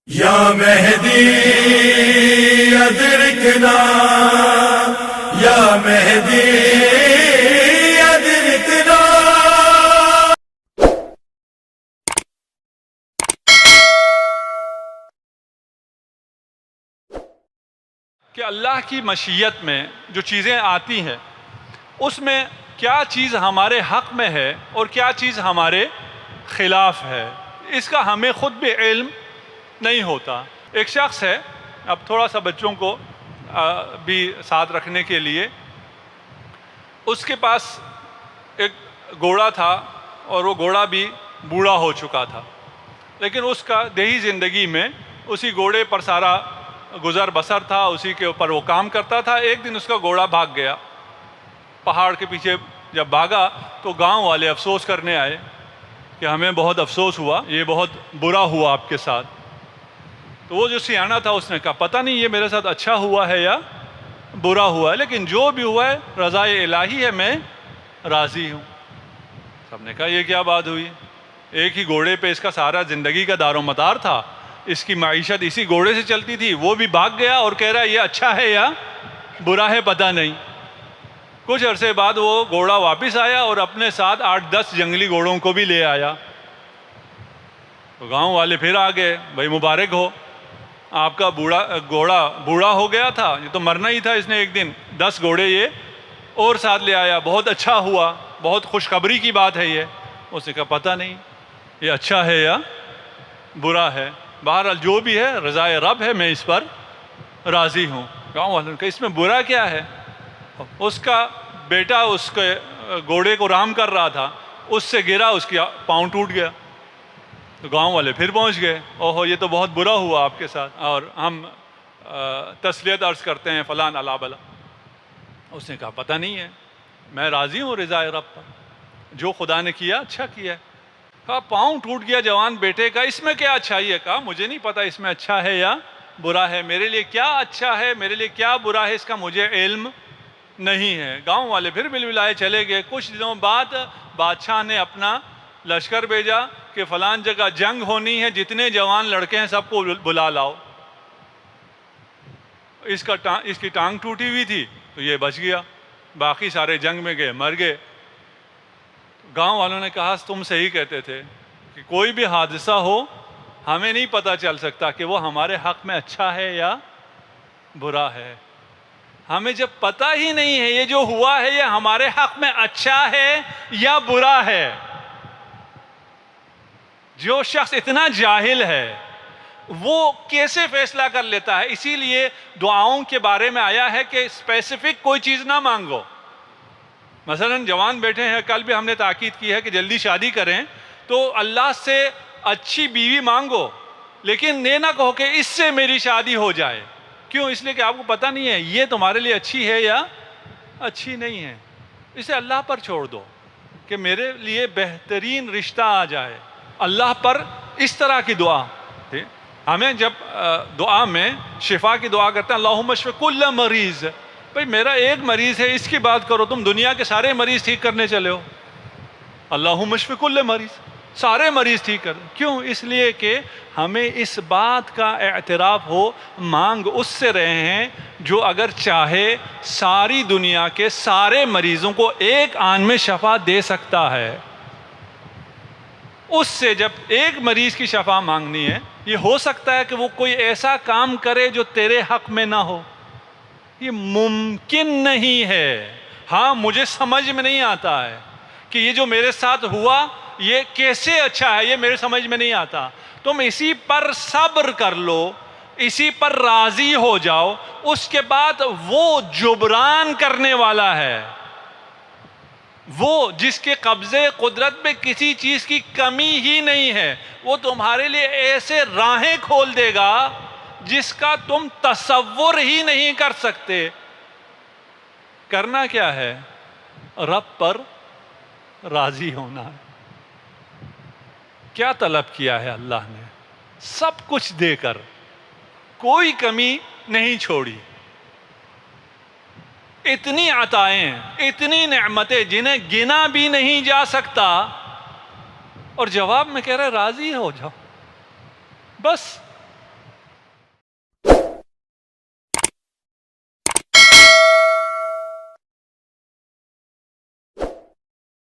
یا مہدی ادرکنا یا مہدی ادرکنا۔ کہ اللہ کی مشیت میں جو چیزیں آتی ہیں اس میں کیا چیز ہمارے حق میں ہے اور کیا چیز ہمارے خلاف ہے، اس کا ہمیں خود بھی علم نہیں ہوتا۔ ایک شخص ہے، اب تھوڑا سا بچوں کو بھی ساتھ رکھنے کے لیے، اس کے پاس ایک گھوڑا تھا اور وہ گھوڑا بھی بوڑھا ہو چکا تھا، لیکن اس کا دیہی زندگی میں اسی گھوڑے پر سارا گزر بسر تھا، اسی کے اوپر وہ کام کرتا تھا۔ ایک دن اس کا گھوڑا بھاگ گیا، پہاڑ کے پیچھے جب بھاگا تو گاؤں والے افسوس کرنے آئے کہ ہمیں بہت افسوس ہوا، یہ بہت برا ہوا آپ کے ساتھ۔ تو وہ جو سیانہ تھا اس نے کہا پتہ نہیں یہ میرے ساتھ اچھا ہوا ہے یا برا ہوا ہے، لیکن جو بھی ہوا ہے رضا الہی ہے، میں راضی ہوں۔ سب نے کہا یہ کیا بات ہوئی، ایک ہی گھوڑے پہ اس کا سارا زندگی کا دار و مدار تھا، اس کی معیشت اسی گھوڑے سے چلتی تھی، وہ بھی بھاگ گیا اور کہہ رہا ہے یہ اچھا ہے یا برا ہے پتہ نہیں۔ کچھ عرصے بعد وہ گھوڑا واپس آیا اور اپنے ساتھ 8-10 جنگلی گھوڑوں کو بھی لے آیا۔ تو گاؤں والے پھر آ گئے، بھائی مبارک ہو، آپ کا گھوڑا بوڑھا ہو گیا تھا، یہ تو مرنا ہی تھا، اس نے ایک دن 10 گھوڑے یہ اور ساتھ لے آیا، بہت اچھا ہوا، بہت خوشخبری کی بات ہے یہ۔ اس نے کہا پتہ نہیں یہ اچھا ہے یا برا ہے، بہرحال جو بھی ہے رضا رب ہے، میں اس پر راضی ہوں۔ گاؤں والوں نے کہا اس میں برا کیا ہے؟ اس کا بیٹا اس کے گھوڑے کو رام کر رہا تھا، اس سے گرا، اس کی پاؤں ٹوٹ گیا۔ تو گاؤں والے پھر پہنچ گئے، اوہو یہ تو بہت برا ہوا آپ کے ساتھ، اور ہم تسلیت عرض کرتے ہیں فلان علا بلا۔ اس نے کہا پتہ نہیں ہے، میں راضی ہوں رضا رب پر، جو خدا نے کیا اچھا کیا ہے۔ کہا پاؤں ٹوٹ گیا جوان بیٹے کا، اس میں کیا اچھائی ہے؟ کہا مجھے نہیں پتا اس میں اچھا ہے یا برا ہے، میرے لیے کیا اچھا ہے میرے لیے کیا برا ہے اس کا مجھے علم نہیں ہے۔ گاؤں والے پھر مل ملائے چلے گئے۔ کچھ دنوں بعد بادشاہ نے اپنا لشکر بھیجا کہ فلان جگہ جنگ ہونی ہے، جتنے جوان لڑکے ہیں سب کو بلا لاؤ۔ اس کی ٹانگ ٹوٹی ہوئی تھی تو یہ بچ گیا، باقی سارے جنگ میں گئے، مر گئے۔ گاؤں والوں نے کہا تم صحیح کہتے تھے کہ کوئی بھی حادثہ ہو ہمیں نہیں پتہ چل سکتا کہ وہ ہمارے حق میں اچھا ہے یا برا ہے۔ ہمیں جب پتہ ہی نہیں ہے یہ جو ہوا ہے یہ ہمارے حق میں اچھا ہے یا برا ہے۔ جو شخص اتنا جاہل ہے وہ کیسے فیصلہ کر لیتا ہے؟ اسی لیے دعاؤں کے بارے میں آیا ہے کہ اسپیسیفک کوئی چیز نہ مانگو۔ مثلا جوان بیٹھے ہیں، کل بھی ہم نے تاکید کی ہے کہ جلدی شادی کریں تو اللہ سے اچھی بیوی مانگو، لیکن یہ نہ کہو کہ اس سے میری شادی ہو جائے۔ کیوں؟ اس لیے کہ آپ کو پتہ نہیں ہے یہ تمہارے لیے اچھی ہے یا اچھی نہیں ہے۔ اسے اللہ پر چھوڑ دو کہ میرے لیے بہترین رشتہ آ جائے۔ اللہ پر اس طرح کی دعا، ہمیں جب دعا میں شفا کی دعا کرتے ہیں اللہم اشف کل مریض، بھئی میرا ایک مریض ہے اس کی بات کرو، تم دنیا کے سارے مریض ٹھیک کرنے چلے ہو۔ اللہم اشف کل مریض، سارے مریض ٹھیک کر۔ کیوں؟ اس لیے کہ ہمیں اس بات کا اعتراف ہو، مانگ اس سے رہے ہیں جو اگر چاہے ساری دنیا کے سارے مریضوں کو ایک آن میں شفا دے سکتا ہے۔ اس سے جب ایک مریض کی شفا مانگنی ہے، یہ ہو سکتا ہے کہ وہ کوئی ایسا کام کرے جو تیرے حق میں نہ ہو، یہ ممکن نہیں ہے۔ ہاں مجھے سمجھ میں نہیں آتا ہے کہ یہ جو میرے ساتھ ہوا یہ کیسے اچھا ہے، یہ میرے سمجھ میں نہیں آتا۔ تم اسی پر صبر کر لو، اسی پر راضی ہو جاؤ، اس کے بعد وہ جبران کرنے والا ہے، وہ جس کے قبضے قدرت میں کسی چیز کی کمی ہی نہیں ہے، وہ تمہارے لیے ایسے راہیں کھول دے گا جس کا تم تصور ہی نہیں کر سکتے۔ کرنا کیا ہے؟ رب پر راضی ہونا ہے۔ کیا طلب کیا ہے اللہ نے؟ سب کچھ دے کر کوئی کمی نہیں چھوڑی۔ اتنی عطائیں، اتنی نعمتیں جنہیں گنا بھی نہیں جا سکتا، اور جواب میں کہہ رہے راضی ہو جاؤ، بس